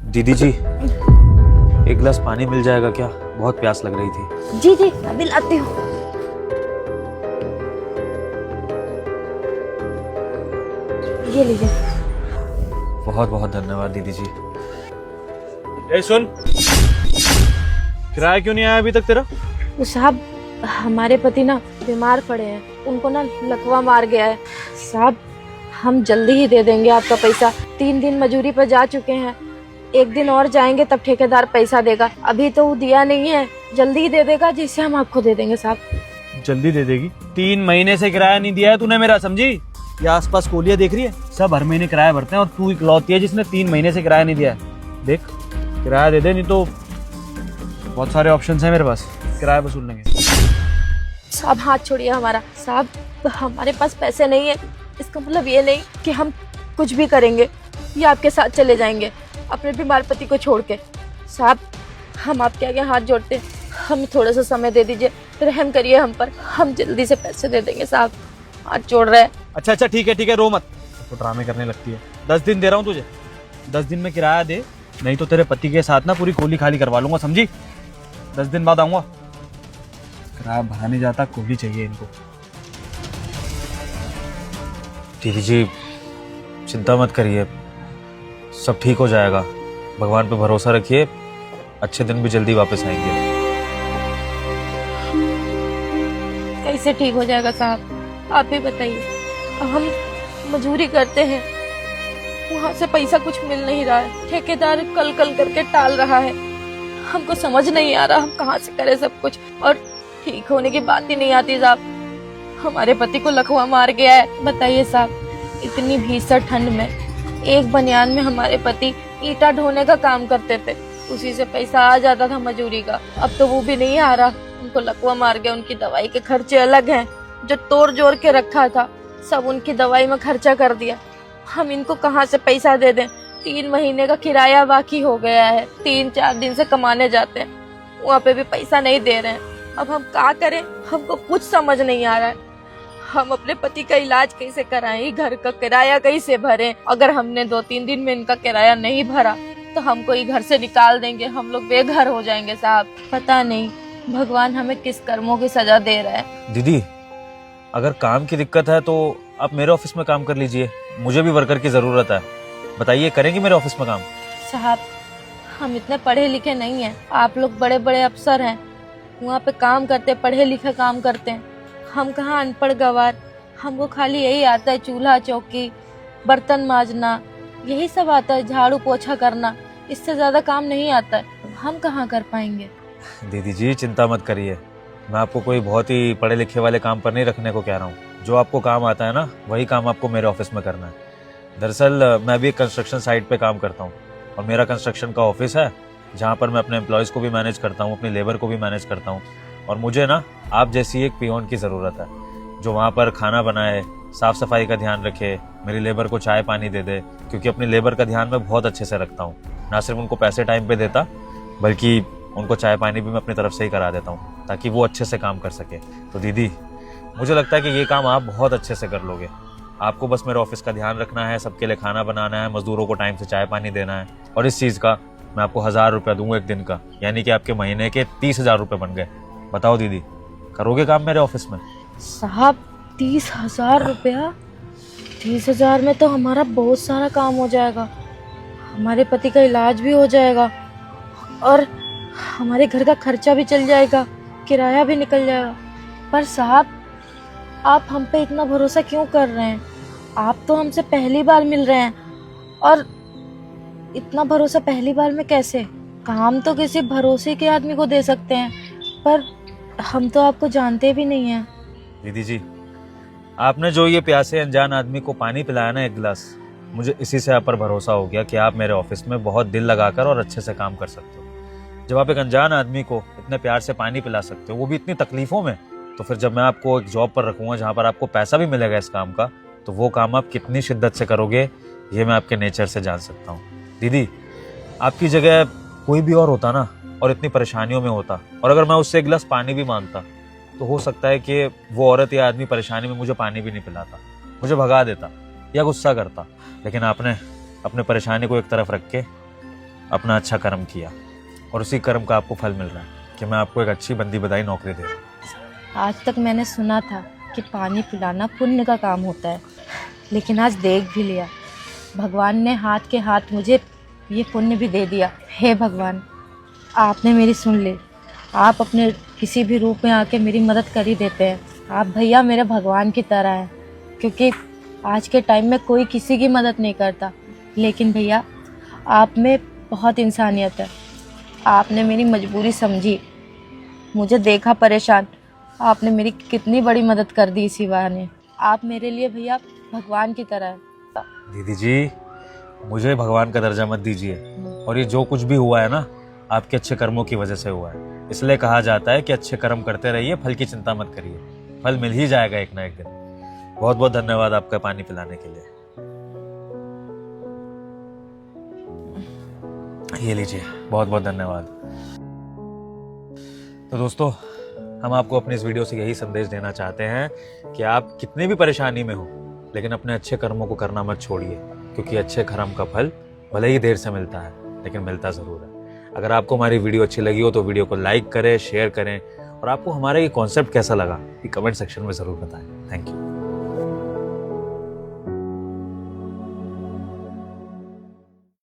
दीदी जी, एक गिलास पानी मिल जाएगा क्या? बहुत प्यास लग रही थी। जी जी अभी लाती हूँ। ये लीजिए। बहुत बहुत धन्यवाद दीदी जी। ए सुन, किराया क्यों नहीं आया अभी तक तेरा? वो साहब, हमारे पति ना बीमार पड़े हैं, उनको ना लकवा मार गया है। साहब हम जल्दी ही दे देंगे आपका पैसा। 3 दिन मजूरी पर जा चुके हैं, 1 दिन और जाएंगे तब ठेकेदार पैसा देगा। अभी तो वो दिया नहीं है, जल्दी ही दे देगा, जिससे हम आपको दे देंगे साहब। जल्दी दे देगी? 3 महीने से किराया नहीं दिया है तूने मेरा, समझी? ये आसपास कोलियां देख रही है, सब हर महीने किराया भरते हैं और तू इकलौती है जिसने 3 महीने से किराया नहीं दिया है। देख, किराया दे दे, नहीं तो बहुत सारे ऑप्शंस हैं मेरे पास, किराया वसूल लेंगे। साहब हाथ छोड़िए हमारा। साहब हमारे पास पैसे नहीं है, इसका मतलब ये नहीं कि हम कुछ भी करेंगे या आपके साथ चले जाएंगे अपने बीमार पति को छोड़ के। साहब हम आपके आगे हाथ जोड़ते हैं, हमें थोड़ा सा समय दे दीजिए, रहम करिए हम पर, हम जल्दी से पैसे दे देंगे साहब, हाथ जोड़ रहे हैं। अच्छा ठीक है, रो मत। तो ड्रामे करने लगती है। 10 दिन दे रहा हूँ तुझे, 10 दिन में किराया दे, नहीं तो तेरे पति के साथ ना पूरी कोली खाली करवा लूंगा, समझी? 10 दिन बाद आऊंगा। किराया भरा नहीं जाता, कोली चाहिए इनको। दीदी जी चिंता मत करिए, सब ठीक हो जाएगा। भगवान पे भरोसा रखिए, अच्छे दिन भी जल्दी वापस आएंगे। कैसे ठीक हो जाएगा साहब, आप ही बताइए। हम मजूरी करते हैं, वहाँ से पैसा कुछ मिल नहीं रहा है, ठेकेदार कल कल करके टाल रहा है, हमको समझ नहीं आ रहा हम कहाँ से करें सब कुछ, और ठीक होने की बात ही नहीं आती साहब। हमारे पति को लकवा मार गया है। बताइए साहब, इतनी भीषण ठंड में एक बनियान में हमारे पति ईटा ढोने का काम करते थे, उसी से पैसा आ जाता था मजूरी का। अब तो वो भी नहीं आ रहा, उनको लकवा मार गया। उनकी दवाई के खर्चे अलग हैं, जो तोड़ जोड़ के रखा था सब उनकी दवाई में खर्चा कर दिया। हम इनको कहाँ से पैसा दे दें? 3 महीने का किराया बाकी हो गया है, 3-4 दिन से कमाने जाते हैं, वहाँ पे भी पैसा नहीं दे रहे हैं। अब हम क्या करें, हमको कुछ समझ नहीं आ रहा है। हम अपने पति का इलाज कैसे कराएं, घर का किराया कैसे भरें? अगर हमने 2-3 दिन में इनका किराया नहीं भरा तो हमको ये घर से निकाल देंगे, हम लोग बेघर हो जाएंगे साहब। पता नहीं भगवान हमें किस कर्मों की सजा दे रहा है। दीदी अगर काम की दिक्कत है तो आप मेरे ऑफिस में काम कर लीजिए, मुझे भी वर्कर की जरूरत है। बताइए, करेंगे मेरे ऑफिस में काम? साहब हम इतने पढ़े लिखे नहीं हैं, आप लोग बड़े बड़े अफसर हैं, वहाँ पे काम करते, पढ़े लिखे काम करते हैं। हम कहाँ अनपढ़ गवार, हमको खाली यही आता है, चूल्हा चौकी बर्तन माजना, यही सब आता है, झाड़ू पोछा करना, इससे ज्यादा काम नहीं आता है। हम कहाँ कर पाएंगे? दीदी जी चिंता मत करिए, मैं आपको कोई बहुत ही पढ़े लिखे वाले काम पर नहीं रखने को कह रहा हूँ। जो आपको काम आता है ना, वही काम आपको मेरे ऑफिस में करना है। दरअसल मैं भी एक कंस्ट्रक्शन साइट पे काम करता हूँ और मेरा कंस्ट्रक्शन का ऑफिस है, जहाँ पर मैं अपने एम्प्लॉयज़ को भी मैनेज करता हूँ, अपनी लेबर को भी मैनेज करता हूँ। और मुझे ना आप जैसी एक पियोन की ज़रूरत है, जो वहाँ पर खाना बनाए, साफ़ सफाई का ध्यान रखे, मेरी लेबर को चाय पानी दे दे, क्योंकि अपनी लेबर का ध्यान मैं बहुत अच्छे से रखता हूँ। ना सिर्फ उनको पैसे टाइम पे देता, बल्कि उनको चाय पानी भी मैं अपनी तरफ से ही करा देता हूँ, ताकि वो अच्छे से काम कर सके। तो दीदी मुझे लगता है कि ये काम आप बहुत अच्छे से कर लोगे। आपको बस मेरे ऑफिस का ध्यान रखना है, सबके लिए खाना बनाना है, मजदूरों को टाइम से चाय पानी देना है, और इस चीज़ का मैं आपको 1000 रुपया दूंगा एक दिन का, यानी कि आपके महीने के 30,000 रुपये बन गए। बताओ दीदी, करोगे काम मेरे ऑफिस में? साहब 30,000 रुपया? 30,000 में तो हमारा बहुत सारा काम हो जाएगा, हमारे पति का इलाज भी हो जाएगा और हमारे घर का खर्चा भी चल जाएगा, किराया भी निकल जाएगा। पर साहब आप हम पे इतना भरोसा क्यों कर रहे हैं? आप तो हमसे पहली बार मिल रहे हैं, और इतना भरोसा पहली बार में कैसे? काम तो किसी भरोसे के आदमी को दे सकते हैं, पर हम तो आपको जानते भी नहीं हैं। दीदी जी, आपने जो ये प्यासे अनजान आदमी को पानी पिलाया ना एक गिलास, मुझे इसी से आप पर भरोसा हो गया कि आप मेरे ऑफिस में बहुत दिल लगाकर और अच्छे से काम कर सकते हो। जब आप एक अनजान आदमी को इतने प्यार से पानी पिला सकते हो, वो भी इतनी तकलीफों में, तो फिर जब मैं आपको एक जॉब पर रखूंगा जहाँ पर आपको पैसा भी मिलेगा इस काम का, तो वो काम आप कितनी शिद्दत से करोगे ये मैं आपके नेचर से जान सकता हूँ। दीदी आपकी जगह कोई भी और होता ना, और इतनी परेशानियों में होता, और अगर मैं उससे एक गिलास पानी भी मांगता, तो हो सकता है कि वो औरत या आदमी परेशानी में मुझे पानी भी नहीं पिलाता, मुझे भगा देता या गुस्सा करता। लेकिन आपने अपने परेशानी को एक तरफ रख के अपना अच्छा कर्म किया और उसी कर्म का आपको फल मिल रहा है कि मैं आपको एक अच्छी बंदी बधाई नौकरी दे रहा हूँ। आज तक मैंने सुना था कि पानी पिलाना पुण्य का काम होता है, लेकिन आज देख भी लिया, भगवान ने हाथ के हाथ मुझे ये पुण्य भी दे दिया। हे भगवान, आपने मेरी सुन ली। आप अपने किसी भी रूप में आके मेरी मदद कर ही देते हैं। आप भैया मेरे भगवान की तरह हैं, क्योंकि आज के टाइम में कोई किसी की मदद नहीं करता, लेकिन भैया आप में बहुत इंसानियत है। आपने मेरी मजबूरी समझी, मुझे देखा परेशान, आपने मेरी कितनी बड़ी मदद कर दी इसी बहाने। आप मेरे लिए भैया भगवान की तरह है। दीदी जी, मुझे भगवान का दर्जा मत दीजिए, और ये जो कुछ भी हुआ है ना, आपके अच्छे कर्मों की वजह से हुआ है। इसलिए कहा जाता है कि अच्छे कर्म करते रहिए, फल की चिंता मत करिए, फल मिल ही जाएगा एक ना एक दिन। बहुत बहुत धन्यवाद आपका पानी पिलाने के लिए। ये लीजिए, बहुत बहुत धन्यवाद। तो दोस्तों, हम आपको अपनी इस वीडियो से यही संदेश देना चाहते हैं कि आप कितनी भी परेशानी में हो, लेकिन अपने अच्छे कर्मों को करना मत छोड़िए, क्योंकि अच्छे कर्म का फल भले ही देर से मिलता है, लेकिन मिलता ज़रूर है। अगर आपको हमारी वीडियो अच्छी लगी हो तो वीडियो को लाइक करें, शेयर करें, और आपको हमारा ये कॉन्सेप्ट कैसा लगा ये कमेंट सेक्शन में ज़रूर बताएं। Thank you.